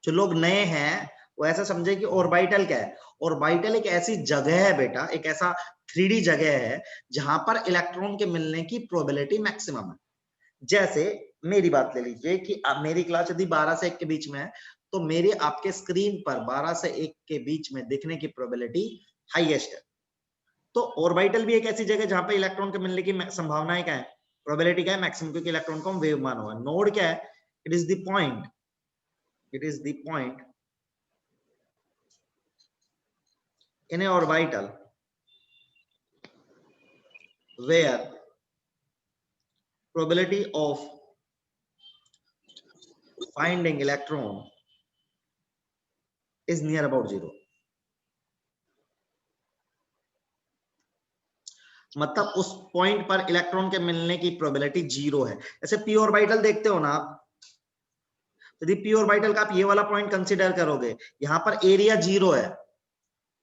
जो लोग नए हैं वो ऐसा समझे कि ऑर्बिटल क्या है? ऑर्बिटल एक ऐसी जगह है बेटा, एक ऐसा 3D जगह है जहां पर इलेक्ट्रॉन के मिलने की प्रोबेबिलिटी मैक्सिमम है। जैसे मेरी बात ले लीजिए कि अब मेरी क्लास यदि 12 से 1 के बीच में है, तो मेरे आपके स्क्रीन पर 12 से 1 के बीच में दिखने की प्रोबेबिलिटी हाईएस्ट है। तो ऑर्बिटल भी एक ऐसी जगह जहां पे इलेक्ट्रॉन के मिलने की संभावनाएं क्या है? प्रोबेबिलिटी क्या है? मैक्सिमम, क्योंकि इलेक्ट्रॉन को हम वेव मान हुआ। नोड क्या है? It is the point, it is the point in an orbital where probability of finding electron is near about 0. मतलब उस पॉइंट पर इलेक्ट्रॉन के मिलने की प्रोबेबिलिटी 0 है। जैसे पी ऑर्बिटल देखते हो ना आप, यदि पी ऑर्बिटल का आप ये वाला पॉइंट कंसीडर करोगे, यहां पर एरिया 0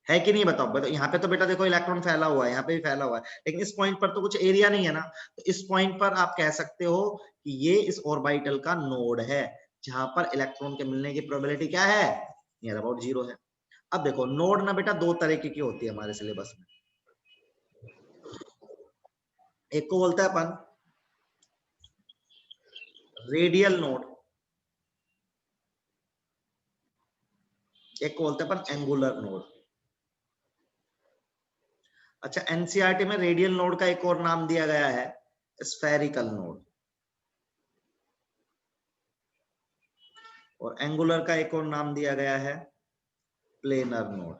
है कि नहीं? बताओ। यहाँ पे तो बेटा देखो इलेक्ट्रॉन फैला हुआ है, यहाँ पे भी फैला हुआ है, लेकिन इस पॉइंट पर तो कुछ एरिया नहीं है ना। तो इस पॉइंट पर आप कह सकते हो कि ये इस ऑर्बिटल का नोड है, जहां पर इलेक्ट्रॉन के मिलने की प्रोबेबिलिटी क्या है? नियर अबाउट 0 है। अब देखो, नोड ना बेटा 2 तरीके की होती है हमारे सिलेबस में। एक को बोलते हैं अपन रेडियल नोड, एक को बोलते हैं अपन एंगुलर नोड। अच्छा, एनसीईआरटी में रेडियल नोड का एक और नाम दिया गया है स्फेरिकल नोड, और एंगुलर का एक और नाम दिया गया है प्लेनर नोड।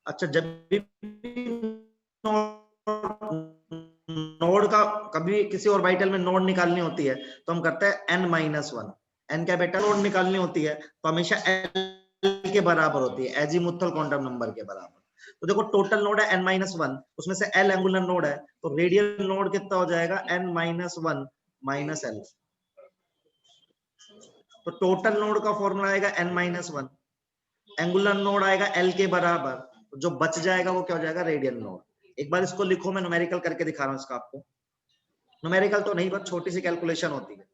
अच्छा, जब भी नोड का कभी किसी ऑर्बिटल में नोड निकालनी होती है तो हम करते हैं n-1। n क्या बेटा? नोड निकालनी होती है तो हमेशा l के बराबर होती है, एजीमुथल क्वांटम नंबर के बराबर। तो देखो टोटल नोड है n-1, उसमें से l एंगुलर नोड है, तो रेडियल नोड कितना हो जाएगा? n-1 minus l। तो टोटल नोड का फॉर्मूला आएगा n-1, एंगुलर नोड आएगा l के बराबर, तो जो बच जाएगा वो क्या हो जाएगा? Radial node. एक बार इसको लिखो, मैं न्यूमेरिकल करके दिखा रहा हूं इसका आपको। न्यूमेरिकल तो नहीं, बस छोटी सी कैलकुलेशन होती है।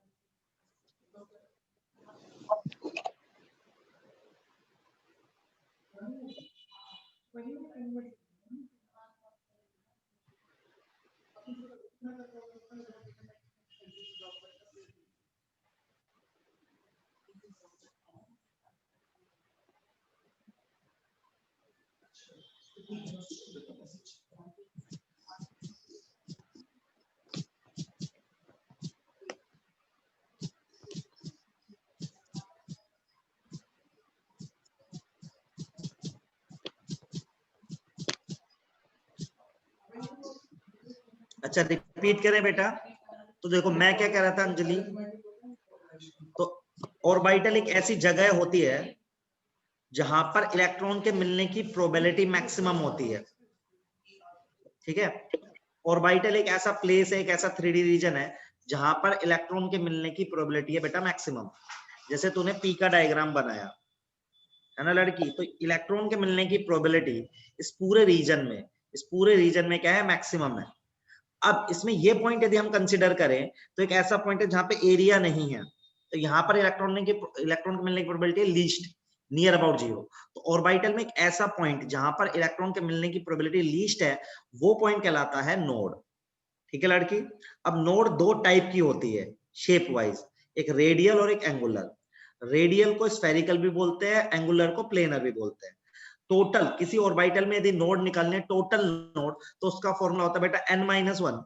अच्छा रिपीट करें बेटा। तो देखो मैं क्या कह रहा था अंजलि, तो ऑर्बिटल एक ऐसी जगह होती है जहां पर इलेक्ट्रॉन के मिलने की प्रोबेबिलिटी मैक्सिमम होती है, ठीक है। ऑर्बिटल एक ऐसा प्लेस है, एक ऐसा 3D रीजन है जहां पर इलेक्ट्रॉन के मिलने की प्रोबेबिलिटी है बेटा मैक्सिमम। जैसे तूने पी का डायग्राम बनाया है ना लड़की, तो इलेक्ट्रॉन के मिलने की प्रोबेबिलिटी इस पूरे रीजन में क्या है, मैक्सिमम है। अब इसमें ये पॉइंट यदि हम कंसिडर करें तो एक ऐसा पॉइंट है जहां पे एरिया नहीं है, तो यहाँ पर इलेक्ट्रॉन के मिलने की प्रोबेबिलिटी है लीस्ट, नियर अबाउट जीरो। तो ऑर्बिटल में एक ऐसा पॉइंट जहां पर इलेक्ट्रॉन के मिलने की प्रोबेबिलिटी लीस्ट है, वो पॉइंट कहलाता है नोड, ठीक है लड़की। अब नोड दो टाइप की होती है शेप वाइज, एक रेडियल और एक एंगुलर। रेडियल को स्फेरिकल भी बोलते हैं, एंगुलर को प्लेनर भी बोलते हैं। टोटल किसी ऑर्बिटल में यदि नोड निकालने टोटल नोड, तो उसका फॉर्मूला होता है बेटा n-1।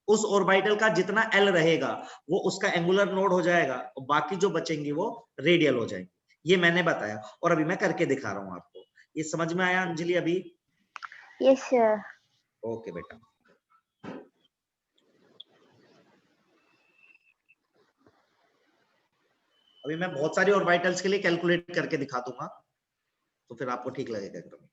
उस ऑर्बिटल का जितना L रहेगा वो उसका एंगुलर नोड हो जाएगा, और बाकी जो बचेंगी वो रेडियल हो जाएंगी। ये मैंने बताया और अभी मैं करके दिखा रहा हूं आपको। ये समझ में आया अंजलि अभी? Yes, sir. ओके बेटा। अभी मैं बहुत सारी ऑर्बिटल्स के लिए कैलकुलेट करके दिखा दूंगा, तो फिर आपको ठीक लगेगा एकदम।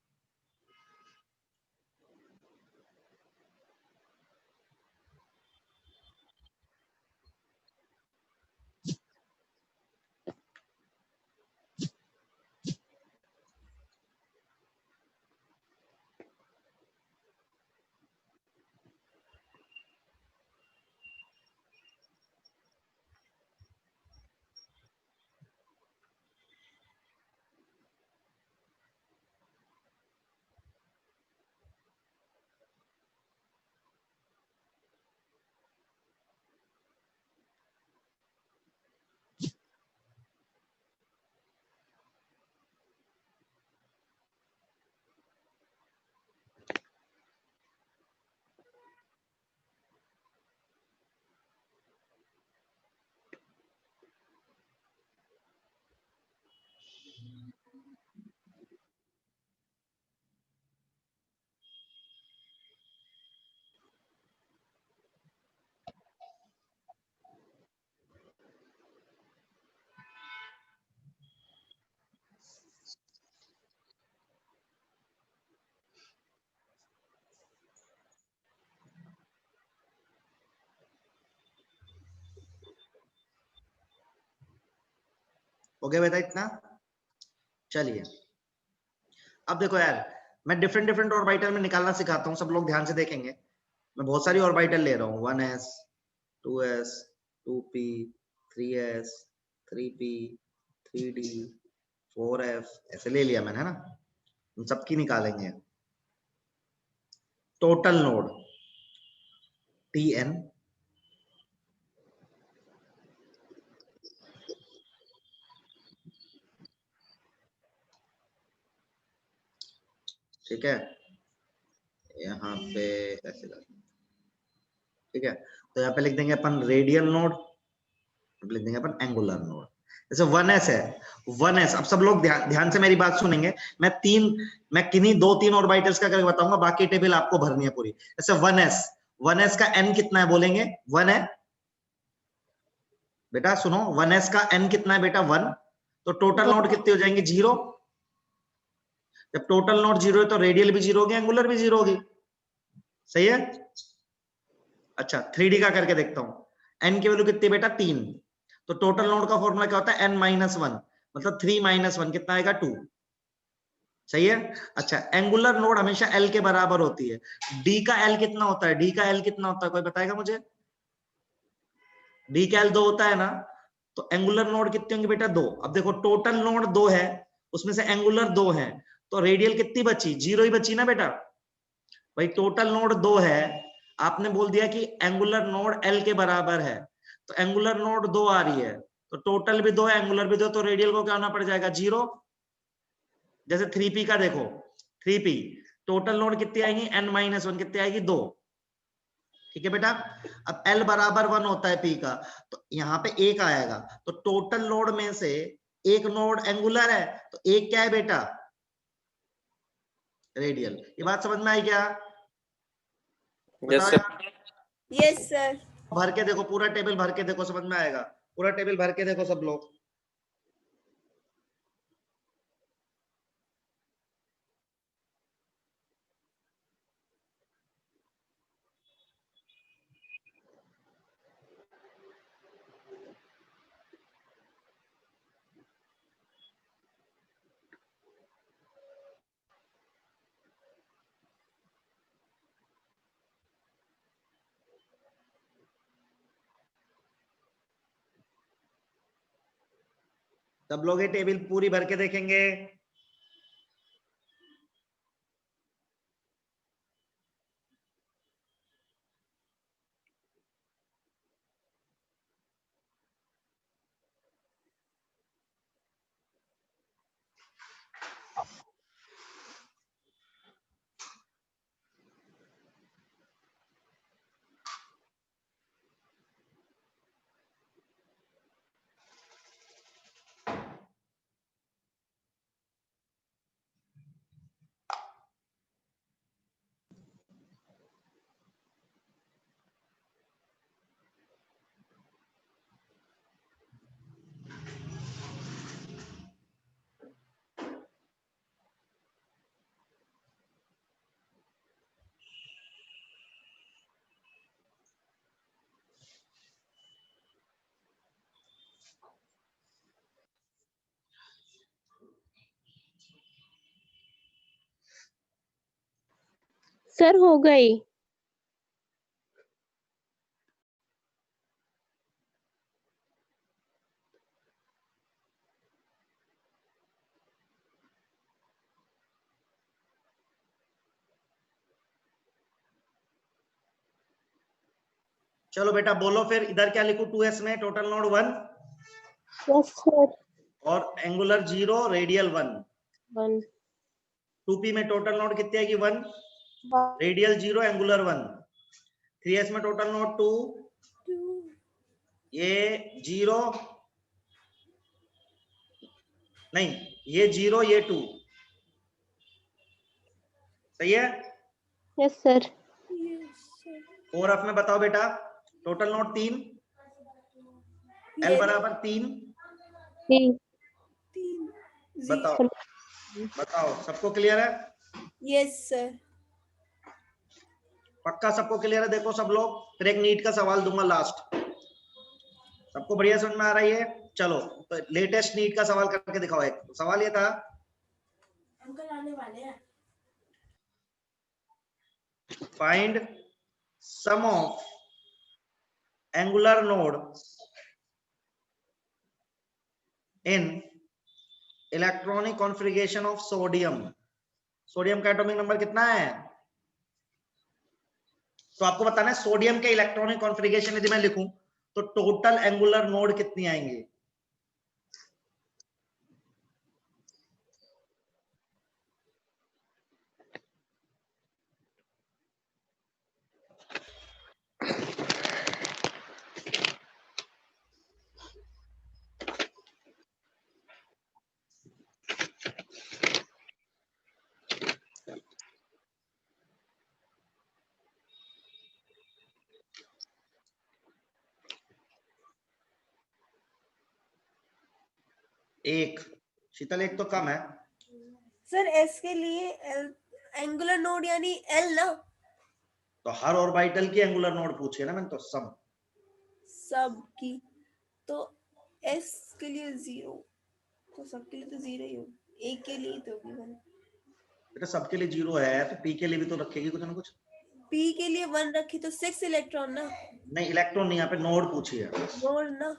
हो गया बेटा इतना? चलिए अब देखो यार, मैं डिफरेंट डिफरेंट ऑर्बिटल में निकालना सिखाता हूँ, सब लोग ध्यान से देखेंगे। मैं बहुत सारी ऑर्बिटल ले रहा हूँ, 1s 2s 2p 3s 3p 3d 4f ऐसे ले लिया मैंने, है ना। उन सबकी निकालेंगे टोटल नोड tn, ठीक है। यहाँ पे ऐसे ठीक है, तो यहाँ पे लिख देंगे अपन रेडियल नोड, लिख देंगे अपन एंगुलर नोड। जैसे 1s है, 1s, अब सब लोग ध्यान से मेरी बात सुनेंगे। मैं किन्हीं 2-3 ऑर्बिटल्स का करके बताऊंगा, बाकी टेबल आपको भरनी है पूरी। जैसे 1s का n कितना है बोलेंगे? 1 है बेटा, सुनो 1s का n कितना है बेटा? 1। तो टोटल नोड कितने हो जाएंगे? 0। जब टोटल नोड 0 है तो रेडियल भी 0 होगी, एंगुलर भी 0 होगी, सही है। अच्छा 3D का करके देखता हूं। n की वैल्यू कितनी बेटा? 3। तो टोटल नोड का फॉर्मूला क्या होता है? n-1, मतलब 3 - 1 कितना आएगा? 2, सही है। अच्छा एंगुलर नोड हमेशा l के बराबर होती है। d का l कितना होता है? d का l कितना होता है, कोई बताएगा मुझे? d का l 2 होता है ना, तो एंगुलर नोड कितने होंगे बेटा? 2। अब देखो टोटल नोड 2 है, उसमें से एंगुलर 2 है, तो रेडियल कितनी बची? 0 ही बची ना बेटा। भाई टोटल नोड 2 है, आपने बोल दिया कि एंगुलर नोड l के बराबर है, तो एंगुलर नोड 2 आ रही है, तो टोटल भी 2 है, एंगुलर भी 2, तो रेडियल को क्या होना पड़ जाएगा? 0। जैसे 3p का देखो, 3p टोटल नोड कितनी आएगी? n-1 कितनी आएगी? 2, ठीक है बेटा। अब l बराबर 1 होता है p का, तो यहाँ पे 1 आएगा, तो टोटल नोड में से एक नोड एंगुलर है, तो एक क्या है बेटा? रेडियल। ये बात समझ में आई क्या? यस बताओ सर। यार। Yes sir. भर के देखो, पूरा टेबल भर के देखो, समझ में आएगा। पूरा टेबल भर के देखो सब लोग। सब लोग ये टेबल पूरी भर के देखेंगे। सर हो गई। चलो बेटा बोलो फिर, इधर क्या लिखूं 2s में? Total node 1 yes sir. और एंगुलर 0, रेडियल 1। 1 2p में टोटल नोड कितनी आएगी? 1, रेडियल 0, एंगुलर 1। 3s में टोटल नोड 2, ये 0 नहीं, ये 0, ये 2, सही है? Yes sir. 4f में बताओ बेटा, टोटल नोड 3, l बराबर 3। 3 बताओ बताओ, सबको क्लियर है? Yes sir. पक्का सबको क्लियर है? देखो सब लोग, फिर एक नीट का सवाल दूंगा लास्ट। सबको बढ़िया समझ में आ रही है? चलो तो लेटेस्ट नीट का सवाल करके दिखाओ। एक सवाल ये था, अंकल आने वाले हैं। Find sum of angular node in electronic configuration of sodium. Sodium का एटॉमिक नंबर कितना है? तो आपको बताना है सोडियम के इलेक्ट्रॉनिक कॉन्फ़िगरेशन यदि मैं लिखूं तो टोटल एंगुलर नोड कितनी आएंगे? एक, शीतल एक तो कम है। सर एस के लिए एंगुलर नोड यानी एल ना? तो हर ऑर्बिटल की एंगुलर नोड पूछे ना मैंने, तो सब की तो एस के लिए 0, तो सबके लिए तो 0 ही हो, एक के लिए तो भी 1। बेटा सबके लिए 0 है तो पी के लिए भी तो रखेगी कुछ ना कुछ। पी के लिए 1 रखी तो 6 इलेक्ट्रॉन ना? नहीं, इलेक्ट्रॉन नहीं, यहाँ पे नोड पूछी है। नोड ना?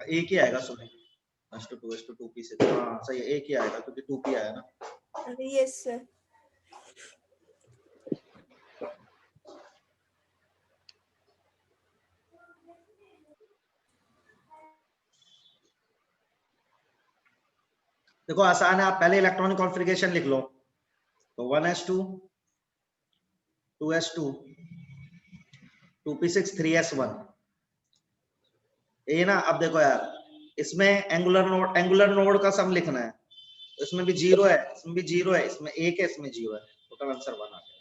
एक ही आएगा, सॉरी, S2 2p से। हाँ सही है, एक ही आएगा क्योंकि 2p आया ना। अरे यस सर। देखो आसान है, आप पहले इलेक्ट्रॉनिक कॉन्फ़िगरेशन लिख लो। तो 1s2 2s2 2p6 3s1 ये ना। अब देखो यार, इसमें एंगुलर नोड का सम लिखना है। इसमें भी 0 है, इसमें भी 0 है, इसमें 1 है, इसमें 0 है, टोटल आंसर 1 आ गया।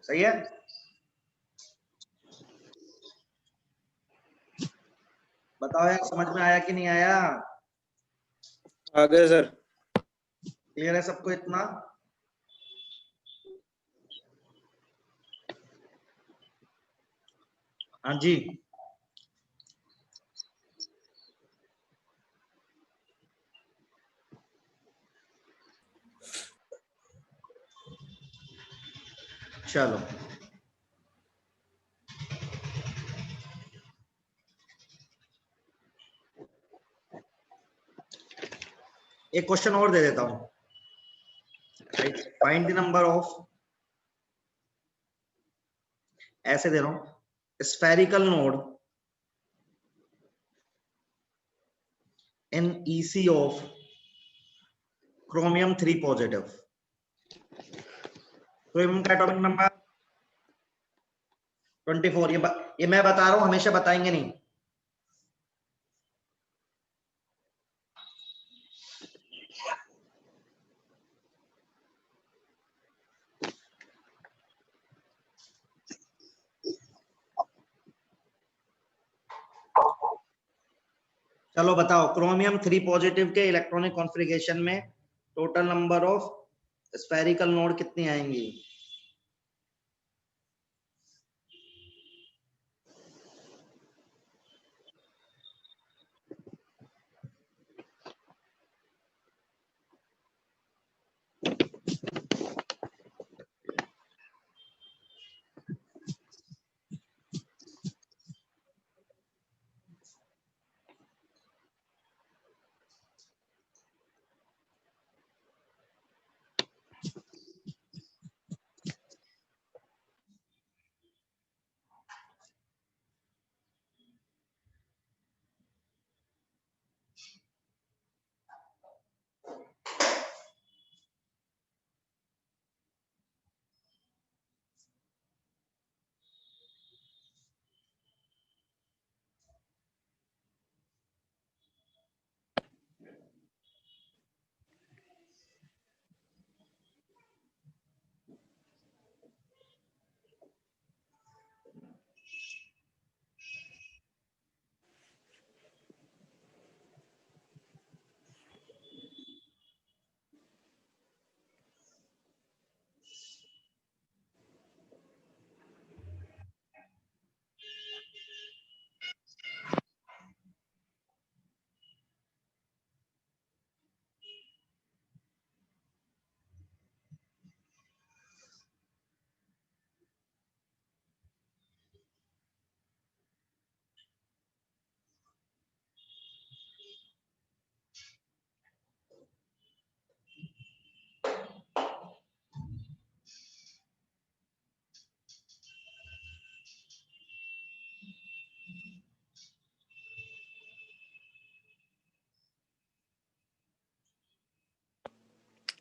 सही है? बताओ यार, समझ में आया कि नहीं आया? आ गए सर। क्लियर है सबको इतना? हाँ जी, चलो एक क्वेश्चन और दे देता हूं। फाइंड द नंबर ऑफ, ऐसे दे रहा हूं, spherical node in EC of chromium 3 positive. Chromium का एटॉमिक नंबर 24। ये मैं बता रहा हूं, हमेशा बताएंगे नहीं। चलो बताओ, क्रोमियम 3 पॉजिटिव के इलेक्ट्रॉनिक कॉन्फ़िगरेशन में total number of spherical node कितनी आएंगी?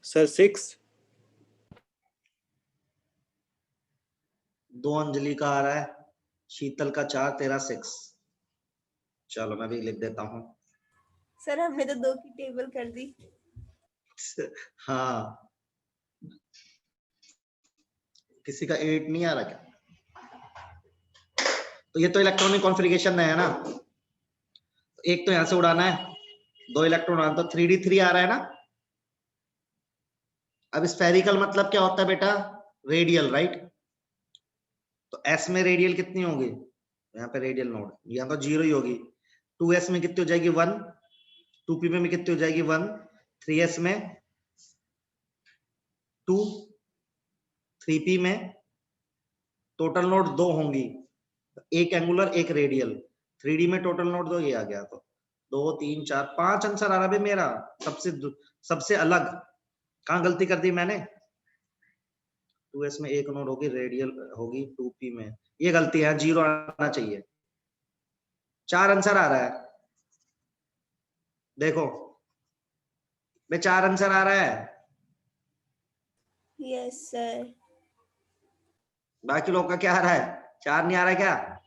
सर 6। 2 अंजलि का आ रहा है, शीतल का 4, तेरा 6। चलो मैं भी लिख देता हूं। सर हमने तो 2 की टेबल कर दी। हाँ, किसी का 8 नहीं आ रहा क्या? तो ये तो इलेक्ट्रॉनिक कॉन्फ़िगरेशन है ना, एक तो यहां से उड़ाना है, 2 इलेक्ट्रॉन उड़ाना, तो 3d3 आ रहा है ना। अब स्फेरिकल मतलब क्या होता है बेटा? Radial, right? तो S में रेडियल कितनी होगी? यहाँ पे रेडियल नोड, यहाँ तो 0 ही होगी। 2s में कितनी हो जाएगी? 1। 2p में कितनी हो जाएगी? 1। 3s में 2। 3p में टोटल नोड 2 होंगी, एक एंगुलर एक रेडियल। 3d में टोटल नोड 2, ये आ गया। तो 2 3 4 5 आंसर आ रहा है मेरा। सबसे अलग कहाँ गलती कर दी मैंने? 2s में एक नोड होगी, रेडियल होगी 2p में, ये गलती है, 0 आना चाहिए। 4 आंसर आ रहा है, देखो बे 4 आंसर आ रहा है। Yes sir. बाकी लोग का क्या आ रहा है? 4 नहीं आ रहा है क्या?